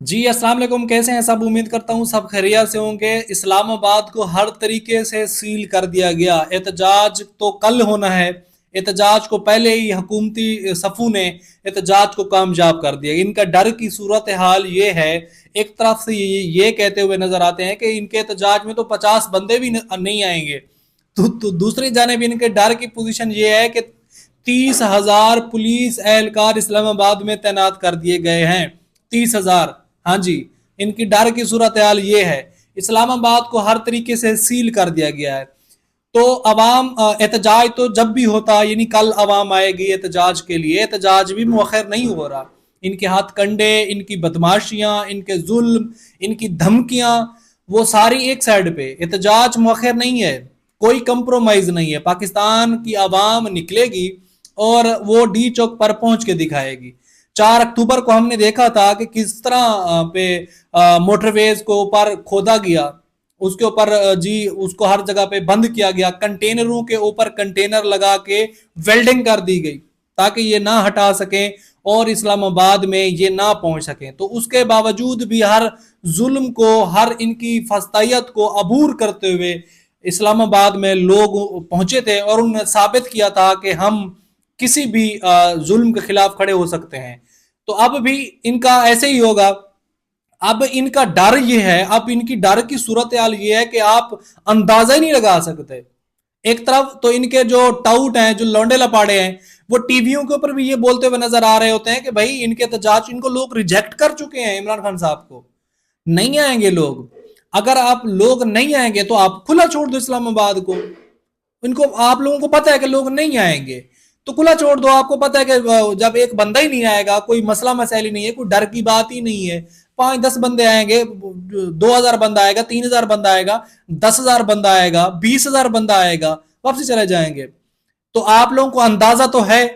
जी अस्सलाम वालेकुम। कैसे हैं सब? उम्मीद करता हूँ सब खैरियत से होंगे। इस्लामाबाद को हर तरीके से सील कर दिया गया। एहतजाज तो कल होना है। एहतजाज को पहले ही हुकूमती सफ़ू ने एहतजाज को कामयाब कर दिया। इनका डर की सूरत हाल ये है, एक तरफ से ये कहते हुए नजर आते हैं कि इनके एहतजाज में तो 50 बंदे भी नहीं आएंगे, तो दूसरी जानिब इनके डर की पोजीशन ये है कि 30,000 पुलिस एहलकार इस्लामाबाद में तैनात कर दिए गए हैं। 30,000। हाँ जी, इनकी डर की सूरत हाल ये है। इस्लामाबाद को हर तरीके से सील कर दिया गया है। तो अवाम एहतजाज तो जब भी होता, यानी कल अवाम आएगी एहतजाज के लिए, एहतजाज भी मुअख्खर नहीं हो रहा। इनके हाथ कंडे, इनकी बदमाशियां, इनके जुल्म, इनकी धमकियां, वो सारी एक साइड पे। एहतजाज मुअख्खर नहीं है, कोई कंप्रोमाइज नहीं है। पाकिस्तान की आवाम निकलेगी और वो डी चौक पर पहुंच के दिखाएगी। 4 अक्टूबर को हमने देखा था कि किस तरह पे मोटरवेज को ऊपर खोदा गया, उसके ऊपर जी उसको हर जगह पे बंद किया गया, कंटेनरों के ऊपर कंटेनर लगा के वेल्डिंग कर दी गई ताकि ये ना हटा सकें और इस्लामाबाद में ये ना पहुंच सकें। तो उसके बावजूद भी हर जुल्म को, हर इनकी फस्तायत को अबूर करते हुए इस्लामाबाद में लोग पहुंचे थे और उन्होंने साबित किया था कि हम किसी भी जुल्म के खिलाफ खड़े हो सकते हैं। तो अब भी इनका ऐसे ही होगा। अब इनका डर ये है, अब इनकी डर की सूरत हाल ये है कि आप अंदाजा ही नहीं लगा सकते। एक तरफ तो इनके जो टाउट हैं, जो लौंडे लपाड़े हैं, वो टीवियों के ऊपर भी ये बोलते हुए नजर आ रहे होते हैं कि भाई इनके एहतजाज, इनको लोग रिजेक्ट कर चुके हैं। इमरान खान साहब को नहीं आएंगे लोग। अगर आप लोग नहीं आएंगे तो आप खुला छोड़ दो इस्लामाबाद को। इनको, आप लोगों को पता है कि लोग नहीं आएंगे तो खुला छोड़ दो। आपको पता है कि जब एक बंदा ही नहीं आएगा, कोई मसला मसैल ही नहीं है, कोई डर की बात ही नहीं है। 5-10 बंदे आएंगे, 2,000 बंदा आएगा, 3,000 बंदा आएगा, 10,000 बंदा आएगा, 20,000 बंदा आएगा, वापसी चले जाएंगे। तो आप लोगों को अंदाजा तो है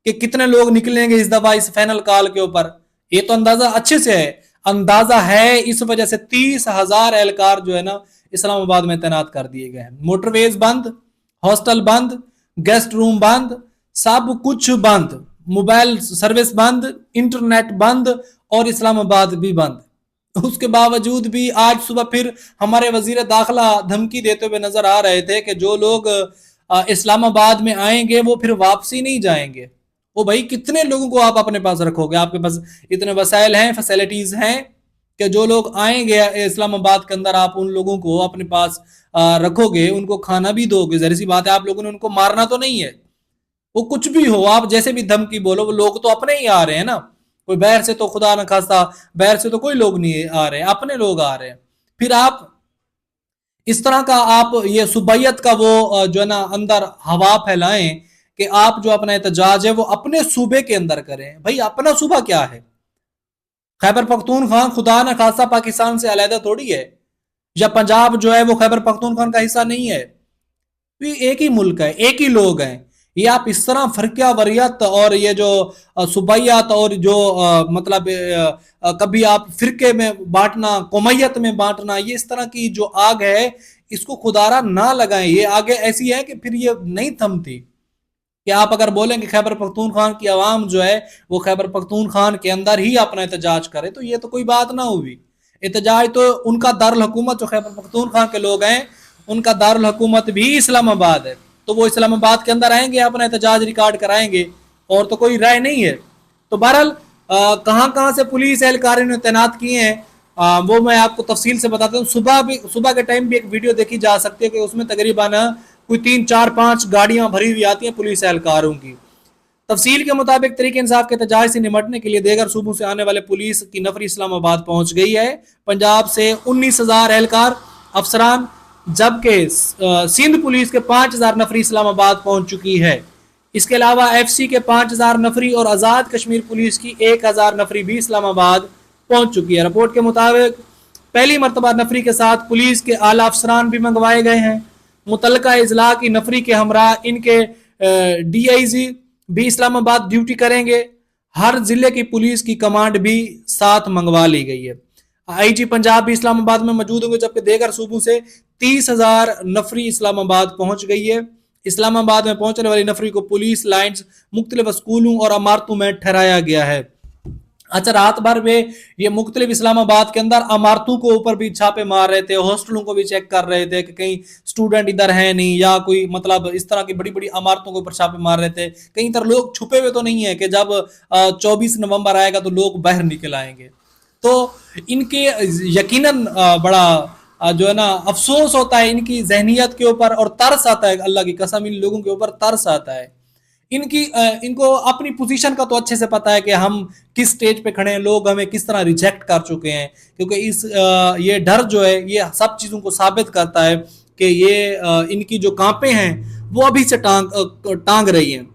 कि कितने लोग निकलेंगे इस दफा इस फाइनल कॉल के ऊपर। ये तो अंदाजा अच्छे से है। अंदाजा है, इस वजह से 30,000 एहलकार जो है ना इस्लामाबाद में तैनात कर दिए गए हैं। मोटरवेज बंद, हॉस्टल बंद, गेस्ट रूम बंद, सब कुछ बंद, मोबाइल सर्विस बंद, इंटरनेट बंद और इस्लामाबाद भी बंद। उसके बावजूद भी आज सुबह फिर हमारे वजीर दाखिला धमकी देते हुए नजर आ रहे थे कि जो लोग इस्लामाबाद में आएंगे वो फिर वापसी नहीं जाएंगे। वो भाई कितने लोगों को आप अपने पास रखोगे? आपके पास इतने वसाइल हैं, फैसिलिटीज हैं कि जो लोग आएंगे इस्लामाबाद के अंदर आप उन लोगों को अपने पास रखोगे, उनको खाना भी दोगे। जहरी सी बात है, आप लोगों ने उनको मारना तो नहीं है। वो कुछ भी हो, आप जैसे भी धमकी बोलो, वो लोग तो अपने ही आ रहे हैं ना। कोई बाहर से तो खुदा न खास्ता, बाहर से तो कोई लोग नहीं आ रहे, अपने लोग आ रहे हैं। फिर आप इस तरह का आप ये सुबैयत का वो जो है ना अंदर हवा फैलाएं कि आप जो अपना एहतजाज है वो अपने सूबे के अंदर करें। भाई अपना सूबा क्या है? खैबर पख्तूनख्वा खुदा न खास्ता पाकिस्तान से अलहदा थोड़ी है, या पंजाब जो है वो खैबर पख्तूनख्वा का हिस्सा नहीं है। तो ये एक ही मुल्क है, एक ही लोग हैं। ये आप इस तरह फरकिया वरियत और ये जो सुबैयत और जो मतलब कभी आप फिरके में बांटना, कौमियत में बांटना, ये इस तरह की जो आग है इसको खुदारा ना लगाएं। ये आगे ऐसी है कि फिर ये नहीं थमती। कि आप अगर बोलें कि खैबर पख्तूनख्वा की आवाम जो है वो खैबर पख्तूनख्वा के अंदर ही अपना एहतजाज करे, तो ये तो कोई बात ना हुई। एहतजाज तो उनका दारुल हुकूमत, जो खैबर पख्तूनख्वा के लोग हैं, उनका दारुल हुकूमत भी इस्लामाबाद है। तो वो इस्लामाबाद के अंदर आएंगे, अपना एहतजाज रिकॉर्ड कराएंगे, और तो कोई राय नहीं है। तो बहरहाल कहाँ कहाँ से पुलिस एहलकार ने तैनात किए हैं वो मैं आपको तफसील से बताता हूँ। सुबह के टाइम भी एक वीडियो देखी जा सकती है कि उसमें तकरीबन कोई 3-4-5 गाड़ियां भरी हुई आती हैं पुलिस एहलकारों की। तफसील के मुताबिक तरीके इंसाफ के एहतजाज से निमटने के लिए देगर सूबों से आने वाले पुलिस की नफरी इस्लामाबाद पहुंच गई है। पंजाब से 19,000 एहलकार अफसरान, जबकि सिंध पुलिस के 5,000 नफरी इस्लामाबाद पहुंच चुकी है। इसके अलावा FC के 5,000 नफरी और आज़ाद कश्मीर पुलिस की 1,000 नफरी भी इस्लामाबाद पहुंच चुकी है। रिपोर्ट के मुताबिक पहली मरतबा नफरी के साथ पुलिस के आला अफसरान भी मंगवाए गए हैं। मुतलका इजला की नफरी के हमरा इनके DIG भी इस्लामाबाद ड्यूटी करेंगे। हर जिले की पुलिस की कमांड भी साथ मंगवा ली गई है। IG पंजाब भी इस्लामाबाद में मौजूद होंगे, जबकि देगर सूबों से 30,000 नफरी इस्लामाबाद पहुंच गई है। इस्लामाबाद में पहुंचने वाली नफरी को पुलिस लाइन्स, मुख्तलिफ स्कूलों और इमारतों में ठहराया गया है। अच्छा, रात भर वे ये मुख्तलिफ इस्लामाबाद के अंदर इमारतों को ऊपर भी छापे मार रहे थे, हॉस्टलों को भी चेक कर रहे थे कि कहीं स्टूडेंट इधर है नहीं, या कोई मतलब इस तरह की बड़ी बड़ी इमारतों के ऊपर छापे मार रहे थे। कहीं तरह लोग छुपे हुए तो नहीं है कि जब 24 नवंबर आएगा तो लोग बाहर निकल आएंगे। तो इनके यकीनन बड़ा जो है ना अफसोस होता है इनकी जहनीत के ऊपर, और तरस आता है, अल्लाह की कसम इन लोगों के ऊपर तरस आता है। इनको अपनी पोजीशन का तो अच्छे से पता है कि हम किस स्टेज पे खड़े हैं, लोग हमें किस तरह रिजेक्ट कर चुके हैं, क्योंकि ये डर जो है ये सब चीज़ों को साबित करता है कि ये इनकी जो कांपे हैं वो अभी से टांग रही हैं।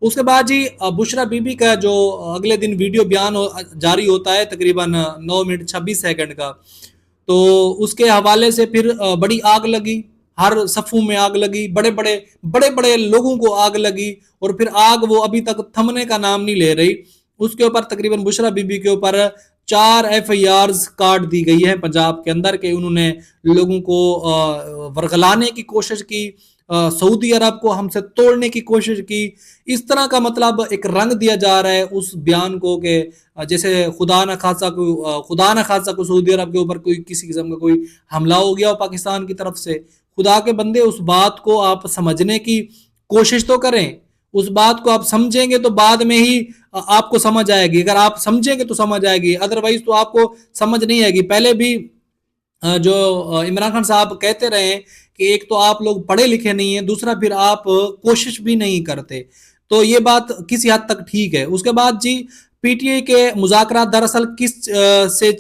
उसके बाद जी बुशरा बीबी का जो अगले दिन वीडियो बयान जारी होता है तकरीबन 9 मिनट 26 सेकंड का, तो उसके हवाले से फिर बड़ी आग लगी, हर सफ़ों में आग लगी, बड़े बड़े लोगों को आग लगी, और फिर आग वो अभी तक थमने का नाम नहीं ले रही। उसके ऊपर तकरीबन बुशरा बीबी के ऊपर 4 FIRs काट दी गई है पंजाब के अंदर के उन्होंने लोगों को वरगलाने की कोशिश की, सऊदी अरब को हमसे तोड़ने की कोशिश की। इस तरह का मतलब एक रंग दिया जा रहा है उस बयान को कि जैसे खुदा न खासा को सऊदी अरब के ऊपर कोई किसी किस्म का कोई हमला हो गया हो पाकिस्तान की तरफ से। खुदा के बंदे उस बात को आप समझने की कोशिश तो करें, उस बात को आप समझेंगे तो बाद में ही आपको समझ आएगी, अगर आप समझेंगे तो समझ आएगी, अदरवाइज तो आपको समझ नहीं आएगी। पहले भी जो इमरान खान साहब कहते रहे कि एक तो आप लोग पढ़े लिखे नहीं हैं, दूसरा फिर आप कोशिश भी नहीं करते, तो ये बात किसी हद तक ठीक है। उसके बाद जी पीटीआई के मुज़ाकरात दरअसल किससे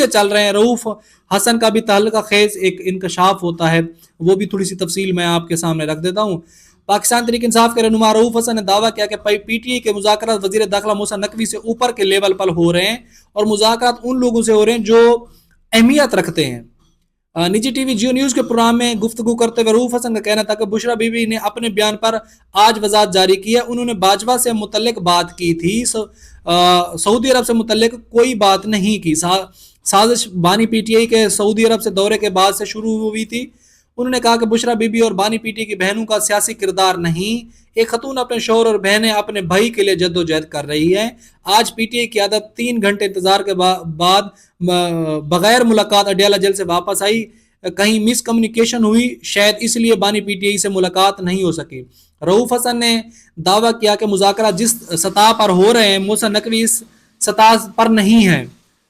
चल रहे हैं, रऊफ हसन का भी तहल्लुका खेज एक इंकशाफ होता है, वो भी थोड़ी सी तफसील मैं आपके सामने रख देता हूँ। पाकिस्तान तहरीक इंसाफ के रहनुमा रऊफ हसन ने दावा किया कि पीटीआई के मुज़ाकरात वज़ीर दाखिला मूसा नकवी से ऊपर के लेवल पर हो रहे हैं, और मुज़ाकरात उन लोगों से हो रहे हैं जो अहमियत रखते हैं। निजी टीवी जियो न्यूज़ के प्रोग्राम में गुफ्तगू करते हुए रऊफ हसन का कहना था कि बुशरा बीबी ने अपने बयान पर आज वजाहत जारी की है। उन्होंने बाजवा से मुतल्लिक बात की थी, सऊदी अरब से मुतल्लिक कोई बात नहीं की। साजिश बानी पीटीआई के सऊदी अरब से दौरे के बाद से शुरू हुई थी। उन्होंने कहा कि बुशरा बीबी और बानी पीटीआई की बहनों का सियासी किरदार नहीं, एक खतून अपने शौहर और बहनें अपने भाई के लिए जद्दोजहद कर रही है। आज पीटीआई की आदत 3 घंटे इंतजार के बाद बगैर मुलाकात अडियाला जेल से वापस आई, कहीं मिस कम्युनिकेशन हुई, शायद इसलिए बानी पीटीआई से मुलाकात नहीं हो सकी। रऊफ हसन ने दावा किया कि मुज़ाकरा जिस सतह पर हो रहे हैं मूसा नकवी इस सतह पर नहीं है,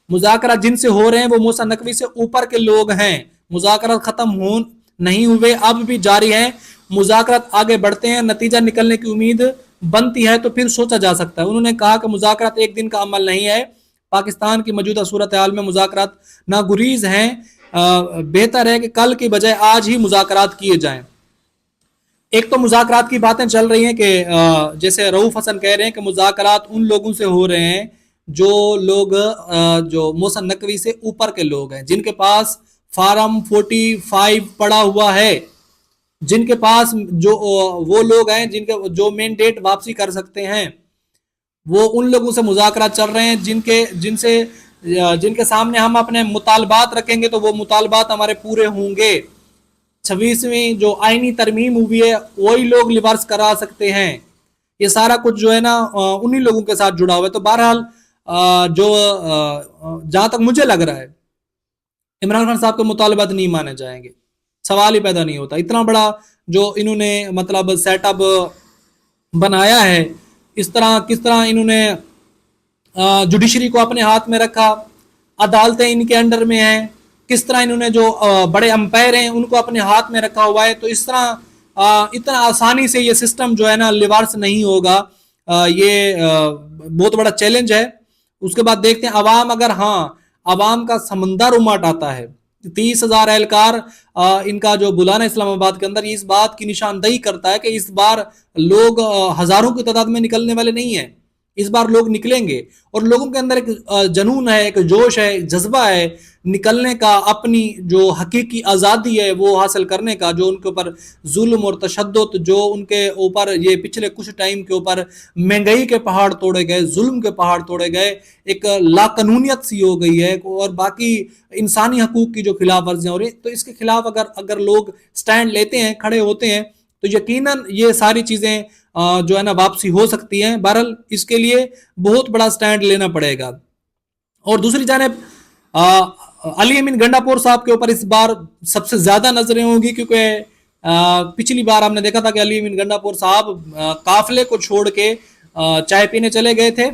मुज़ाकरा जिनसे हो रहे हैं वो मूसा नकवी से ऊपर के लोग हैं। मुज़ाकरा खत्म हो नहीं हुए, अब भी जारी हैं, मुज़ाकरात आगे बढ़ते हैं, नतीजा निकलने की उम्मीद बनती है तो फिर सोचा जा सकता है। उन्होंने कहा कि मुज़ाकरात एक दिन का अमल नहीं है, पाकिस्तान की मौजूदा सूरत हाल में मुज़ाकरात नागुरीज हैं, बेहतर है कि कल की बजाय आज ही मुज़ाकरात किए जाएं। एक तो मुज़ाकरात की बातें चल रही हैं कि जैसे रऊफ हसन कह रहे हैं कि मुज़ाकरात उन लोगों से हो रहे हैं जो लोग जो मूसा नकवी से ऊपर के लोग हैं, जिनके पास फार्म 45 पड़ा हुआ है, जिनके पास जो वो लोग हैं जिनके जो मैंडेट वापसी कर सकते हैं, वो उन लोगों से मुज़ाकरात चल रहे हैं जिनके सामने हम अपने मुतालबात रखेंगे तो वो मुतालबात हमारे पूरे होंगे। 26वीं जो आईनी तरमीम हुई है वही लोग रिवर्स करा सकते हैं। ये सारा कुछ जो है ना उन्हीं लोगों के साथ जुड़ा हुआ है। तो बहरहाल जो जहां तक मुझे लग रहा है इमरान खान साहब के मुतालबात नहीं माने जाएंगे, सवाल ही पैदा नहीं होता। इतना बड़ा जो इन्होंने मतलब सेटअप बनाया है, इस तरह किस तरह इन्होंने जुडिशरी को अपने हाथ में रखा, अदालतें इनके अंडर में हैं, किस तरह इन्होंने जो बड़े अंपायर हैं उनको अपने हाथ में रखा हुआ है। तो इस तरह इतना आसानी से ये सिस्टम जो है ना रिवर्स नहीं होगा, ये बहुत बड़ा चैलेंज है। उसके बाद देखते हैं अवाम, अगर हाँ अवाम का समंदर उमट आता है, 30,000 एहलकार इनका जो बुलाना इस्लामाबाद के अंदर, इस बात की निशानदही करता है कि इस बार लोग हजारों की तादाद में निकलने वाले नहीं है, इस बार लोग निकलेंगे। और लोगों के अंदर एक जनून है, एक जोश है, एक जज्बा है निकलने का, अपनी जो हकीकी आज़ादी है वो हासिल करने का। जो उनके ऊपर जुल्म और तशद्दुद, जो उनके ऊपर ये पिछले कुछ टाइम के ऊपर महंगाई के पहाड़ तोड़े गए, जुल्म के पहाड़ तोड़े गए, एक लाकानूनियत सी हो गई है, और बाकी इंसानी हकूक की जो खिलाफ वर्जियाँ हो रही, तो इसके खिलाफ अगर लोग स्टैंड लेते हैं, खड़े होते हैं, तो यकीनन ये सारी चीज़ें जो है ना वापसी हो सकती है। बहरहाल इसके लिए बहुत बड़ा स्टैंड लेना पड़ेगा। और दूसरी जानिब अली अमीन गंडापुर साहब के ऊपर इस बार सबसे ज्यादा नजरें होंगी, क्योंकि पिछली बार हमने देखा था कि अली अमीन गंडापुर साहब काफिले को छोड़ के चाय पीने चले गए थे।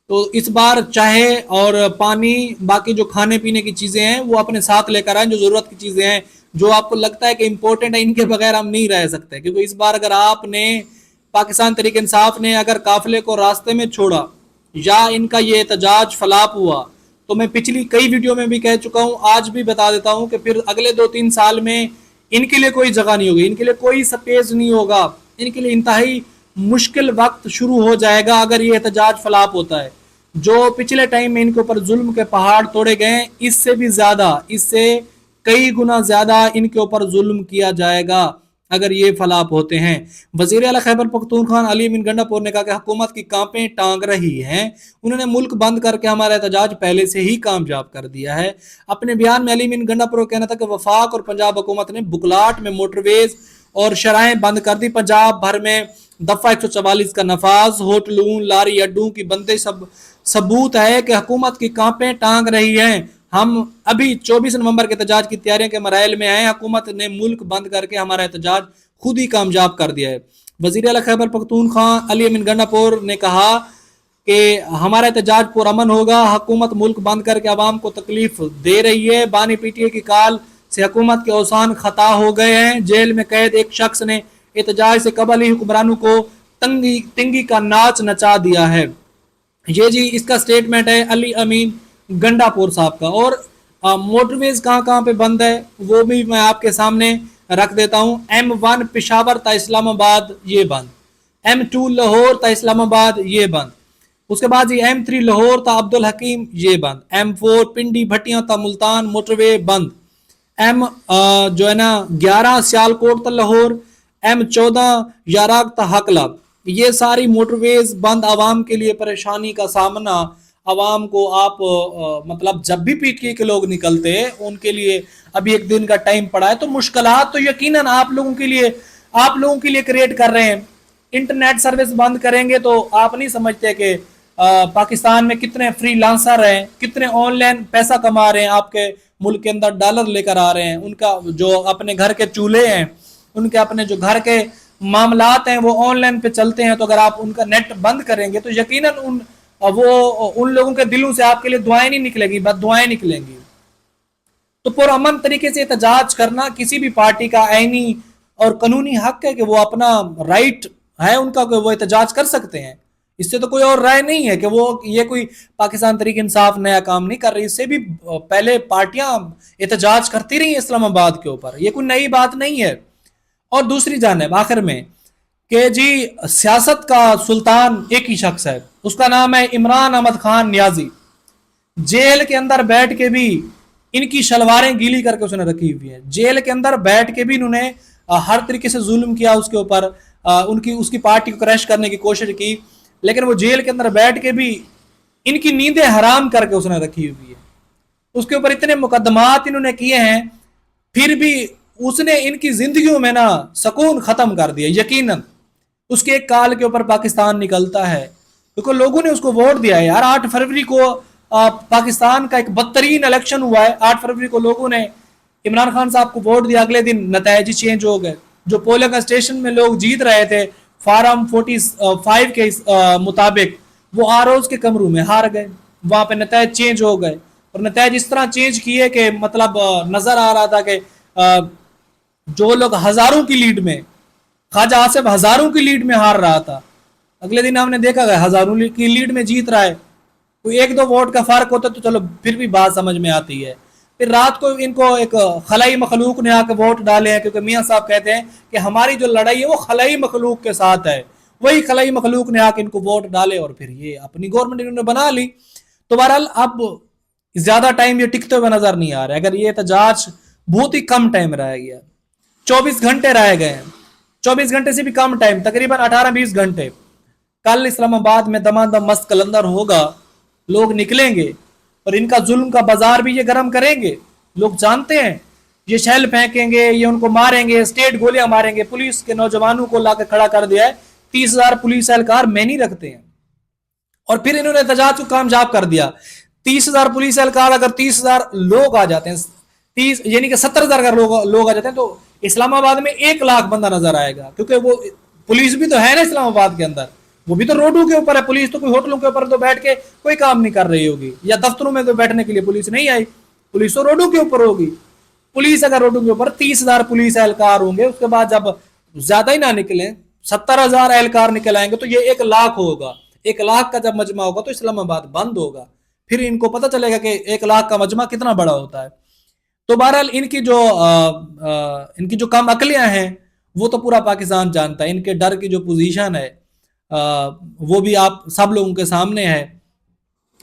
तो इस बार चाय और पानी, बाकी जो खाने पीने की चीजें हैं वो अपने साथ लेकर आए, जो जरूरत की चीजें हैं, जो आपको लगता है कि इंपॉर्टेंट है, इनके बगैर हम नहीं रह सकते। क्योंकि इस बार अगर आपने पाकिस्तान तहरीक इंसाफ ने अगर काफिले को रास्ते में छोड़ा या इनका ये एहतजाज फलाप हुआ, तो मैं पिछली कई वीडियो में भी कह चुका हूं, आज भी बता देता हूं कि फिर अगले 2-3 साल में इनके लिए कोई जगह नहीं होगी, इनके लिए कोई स्पेस नहीं होगा, इनके लिए इंतहाई मुश्किल वक्त शुरू हो जाएगा अगर ये एहतजाज फलाप होता है। जो पिछले टाइम में इनके ऊपर जुल्म के पहाड़ तोड़े गए, इससे भी ज्यादा, इससे कई गुना ज्यादा इनके ऊपर जुल्म किया जाएगा अगर ये फलाप होते हैं। वजीर आला खैबर पख्तूनख्वा अली अमीन गंडापुर ने कहा कि हुकूमत की कांपें टांग रही हैं, उन्होंने मुल्क बंद करके हमारा एहतजाज पहले से ही कामयाब कर दिया है। अपने बयान में अली अमीन गंडापुर का कहना था कि वफाक और पंजाब हुकूमत ने बुकलाट में मोटरवेज और शराहें बंद कर दी, पंजाब भर में दफा 144 का नफाज, होटलों लारी अड्डों की बंदिश सब सबूत है कि हुकूमत की कांपें टांग रही हैं। हम अभी 24 नवंबर के एहतजाज की तैयारियों के मराइल में आए, हुकूमत ने मुल्क बंद करके हमारा एहतजाज खुद ही कामयाब कर दिया है। वजीर आला खैबर पख्तूनख्वा अली अमीन गंडापुर ने कहा कि हमारा एहतजाज पुरअमन होगा, हुकूमत मुल्क बंद करके अवाम को तकलीफ दे रही है, बानी पीटीए की काल से हुकूमत के औसान खता हो गए हैं। जेल में कैद एक शख्स ने एहतजाज से कबल ही हुक्मरानों को तिंगी का नाच नचा दिया है। ये जी इसका स्टेटमेंट है अली अमीन गंडापुर साहब का। और मोटरवेज कहाँ कहाँ पे बंद है वो भी मैं आपके सामने रख देता हूँ। M1 पेशावर ता इस्लामाबाद ये बंद, M2 लाहौर ता इस्लामाबाद ये बंद, उसके बाद ये M3 लाहौर ता अब्दुल हकीम ये बंद, M4 पिंडी भट्टियां ता मुल्तान मोटरवे बंद, जो है ना 11 सियालकोट ता लाहौर, M14 याराग ता हकला, ये सारी मोटरवेज बंद। आवाम के लिए परेशानी का सामना, आवाम को आप मतलब जब भी पीटीए के लोग निकलते हैं उनके लिए अभी एक दिन का टाइम पड़ा है, तो मुश्किलात तो यकीनन आप लोगों के लिए क्रिएट कर रहे हैं। इंटरनेट सर्विस बंद करेंगे तो आप नहीं समझते कि पाकिस्तान में कितने फ्रीलांसर हैं, कितने ऑनलाइन पैसा कमा रहे हैं, आपके मुल्क के अंदर डॉलर लेकर आ रहे हैं, उनका जो अपने घर के चूल्हे हैं, उनके अपने जो घर के मामलात हैं वो ऑनलाइन पे चलते हैं। तो अगर आप उनका नेट बंद करेंगे तो यकीनन उन लोगों के दिलों से आपके लिए दुआएं नहीं निकलेगी, बस दुआएं निकलेंगी। तो पुरअमन तरीके से एहतजाज करना किसी भी पार्टी का आईनी और कानूनी हक है कि वो अपना राइट है उनका कि वो एहतजाज कर सकते हैं। इससे तो कोई और राय नहीं है कि ये कोई पाकिस्तान तहरीक इंसाफ नया काम नहीं कर रही, इससे भी पहले पार्टियां एहतजाज करती रही इस्लामाबाद के ऊपर, ये कोई नई बात नहीं है। और दूसरी जानिब आखिर में कि जी सियासत का सुल्तान एक ही शख्स है, उसका नाम है इमरान अहमद खान नियाजी। जेल के अंदर बैठ के भी इनकी शलवारें गीली करके उसने रखी हुई है, जेल के अंदर बैठ के भी इन्होंने हर तरीके से जुल्म किया उसके ऊपर, उसकी पार्टी को क्रैश करने की कोशिश की, लेकिन वो जेल के अंदर बैठ के भी इनकी नींदें हराम करके उसने रखी हुई है। उसके ऊपर इतने मुकदमात इन्होंने किए हैं, फिर भी उसने इनकी जिंदगियों में ना सुकून खत्म कर दिया। यकीनन उसके एक काल के ऊपर पाकिस्तान निकलता है, क्योंकि लोगों ने उसको वोट दिया है यार। 8 फरवरी को पाकिस्तान का एक बदतरीन इलेक्शन हुआ है, 8 फरवरी को लोगों ने इमरान खान साहब को वोट दिया, अगले दिन नतीजे चेंज हो गए। जो पोलिंग स्टेशन में लोग जीत रहे थे फार्म 45 के मुताबिक, वो आरओज के कमरों में हार गए, वहां पे नतीजे चेंज हो गए। और नतीजे इस तरह चेंज किए कि मतलब नजर आ रहा था कि जो लोग हजारों की लीड में, ख्वाजा आसिफ हजारों की लीड में हार रहा था, अगले दिन हमने देखा गया हजारों की लीड में जीत रहा है। कोई 1-2 वोट का फर्क होता तो चलो फिर भी बात समझ में आती है। फिर रात को इनको एक खलाई मखलूक ने आकर वोट डाले हैं, क्योंकि मियाँ साहब कहते हैं कि हमारी जो लड़ाई है वो खलाई मखलूक के साथ है। वही खलाई मखलूक ने आकर इनको वोट डाले और फिर ये अपनी गवर्नमेंट इन्होंने बना ली। तो बहरहाल अब ज्यादा टाइम ये टिकते हुए नजर नहीं आ रहा है। अगर ये एहतजाज बहुत ही कम टाइम रह गया, 24 घंटे रह गए हैं, 24 घंटे से भी कम टाइम, तकरीबन 18-20 घंटे। कल इस्लामाबाद में दमादम मस्त कलंदर होगा, लोग निकलेंगे और इनका जुल्म का बाजार भी ये गर्म करेंगे। लोग जानते हैं ये शैल फेंकेंगे, ये उनको मारेंगे, स्टेट गोलियां मारेंगे। पुलिस के नौजवानों को लाकर खड़ा कर दिया है 30,000 पुलिस एहलकार में नहीं रखते हैं। और फिर इन्होंने एहतजाज को कामयाब कर दिया। 30,000 पुलिस एहलकार, अगर 30,000 लोग आ जाते हैं, 30 यानी कि 70,000 अगर लोग आ जाते हैं, तो इस्लामाबाद में 1 लाख बंदा नजर आएगा, क्योंकि वो पुलिस भी तो है ना इस्लामाबाद के अंदर, वो भी तो रोडों के ऊपर है। पुलिस तो कोई होटलों के ऊपर तो बैठ के कोई काम नहीं कर रही होगी, या दफ्तरों में तो बैठने के लिए पुलिस नहीं आई, पुलिस तो रोडों के ऊपर होगी। पुलिस अगर रोडों के ऊपर 30,000 पुलिस एहलकार होंगे, उसके बाद जब ज्यादा ही ना निकले, 70,000 एहलकार निकल आएंगे, तो ये 1 लाख होगा। 1 लाख का जब मजमा होगा तो इस्लामाबाद बंद होगा। फिर इनको पता चलेगा कि 1 लाख का मजमा कितना बड़ा होता है। तो बहरहाल इनकी जो कम अकलियां हैं वो तो पूरा पाकिस्तान जानता है। इनके डर की जो पोजीशन है वो भी आप सब लोगों के सामने है।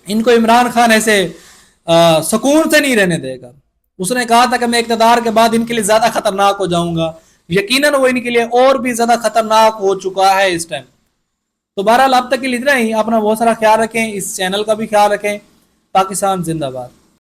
इनको इमरान खान ऐसे सुकून से नहीं रहने देगा। उसने कहा था कि मैं इक़्तिदार के बाद इनके लिए ज्यादा खतरनाक हो जाऊंगा। यकीनन वो इनके लिए और भी ज्यादा खतरनाक हो चुका है इस टाइम। तो बहरहाल अब तक के लिए इतना ही। अपना बहुत सारा ख्याल रखें, इस चैनल का भी ख्याल रखें। पाकिस्तान जिंदाबाद।